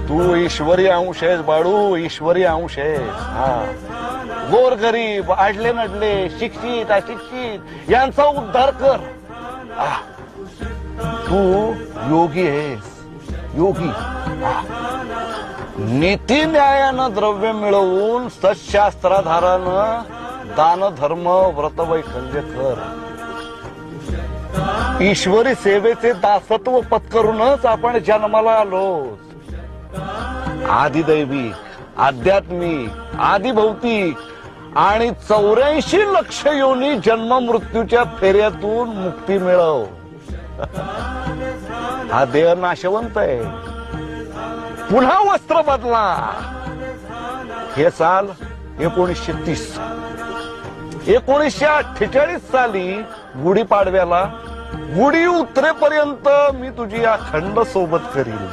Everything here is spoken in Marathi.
तू ईश्वरी अंश आहेस बाळू, ईश्वरी अंश आहेस. हा, गोरगरीब, आडले नडले, शिक्षित अशिक्षित यांचा उद्धार कर. तू योगी आहेस, योगी. नीती न्यायानं द्रव्य मिळवून सशास्त्राधारानं दान धर्म व्रत वैकल्य कर. ईश्वरी सेवेचे दासत्व पत्करूनच आपण जन्माला आलो. आदिदैविक, आध्यात्मिक, आदिभौतिक आणि 84 लक्ष योनी जन्म मृत्यूच्या फेऱ्यातून मुक्ती मिळव. हा देह नाशवंत आहे, पुन्हा वस्त्र बदला. हे साल 1930. 1948 साली गुढीपाडव्याला गुढी उतरेपर्यंत मी तुझी अखंड सोबत करीन.